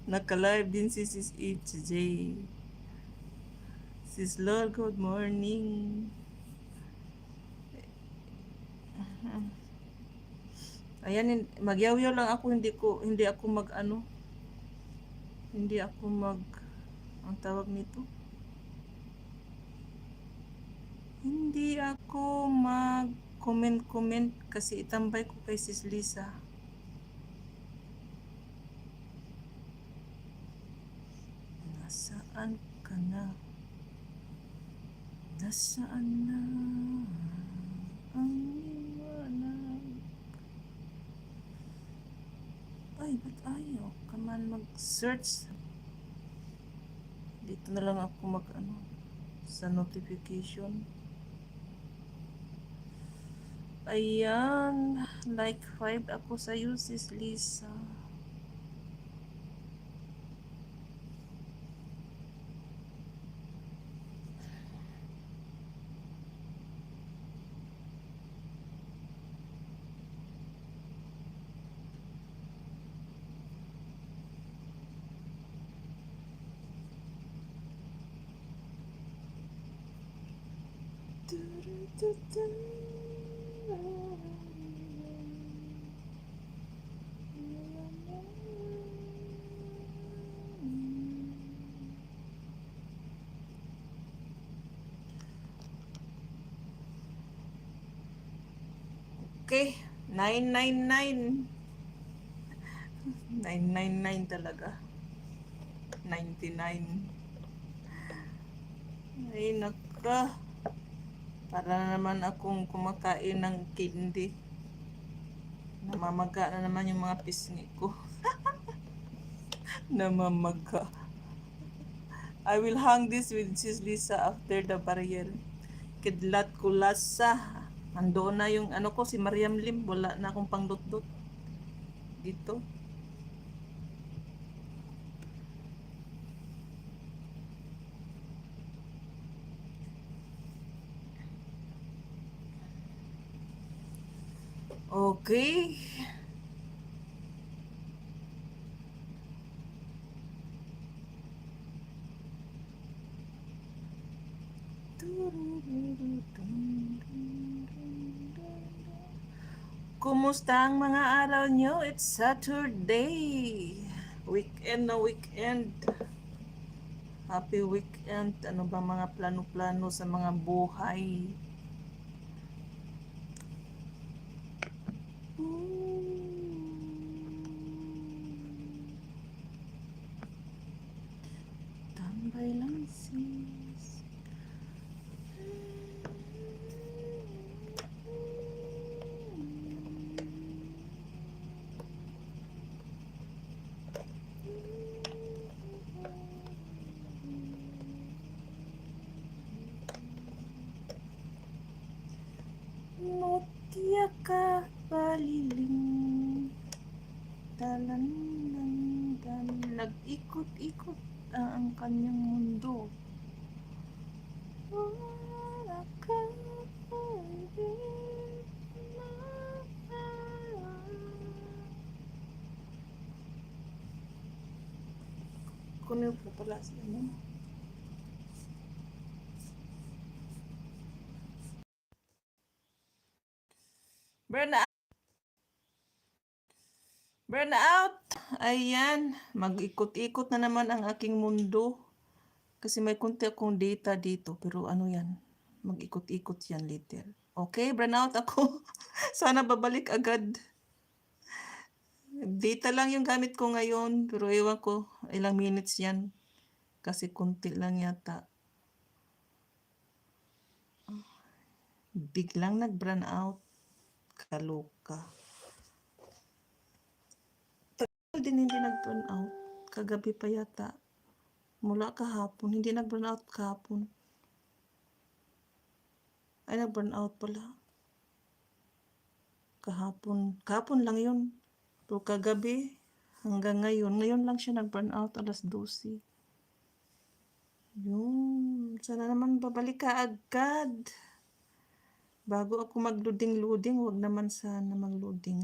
Naka-live din si Sis HJ. Sis Lord, good morning. Ayan, magyaw-yaw lang ako, hindi ako mag-ano, hindi ako ang tawag nito, hindi ako mag-comment kasi itambay ko kay Sis Lisa. Nasaan ka na? Nasaan na ang liwanag? Ay, ba't ayaw ka man mag-search? Dito na lang ako mag-ano sa notification. Ayan, like 5 ako sa iyo, Sis Lisa. Okay, 999. 999 talaga. 99. Ay, naka. Para naman akong kumakain ng candy. Namamaga na naman yung mga pisngi ko. Namamaga. I will hang this with Sis Lisa after the barrier. Kidlat ko lasa. Andoon na yung ano ko, si Mariam Lim. Wala na akong pangdot-dot dito. Okay. Kumusta ang mga araw nyo? It's Saturday. Weekend na weekend. Happy weekend. Ano ba mga plano-plano sa mga buhay? Tambay lang sis. Notya ka paliling. Dalan ng nag-ikot-ikot ang kanyang mundo. Wala ka kuno pa pala sila mo. Burnout! Ayan, mag-ikot-ikot na naman ang aking mundo. Kasi may konti akong data dito, pero ano yan, mag-ikot-ikot yan little. Okay, burnout ako. Sana babalik agad. Data lang yung gamit ko ngayon, pero ewan ko, ilang minutes yan. Kasi konti lang yata. Biglang nag-burnout. Kaloka. Tagal din hindi nag-burnout. Kagabi pa yata. Mula kahapon, hindi nag-burnout kahapon. Ay, nag-burnout pala. Kahapon lang yun. Pero kagabi, hanggang ngayon lang siya nag-burnout, alas 12. Yun, sana naman babalik ka agad. Bago ako mag-loading, wag naman sana mag-loading.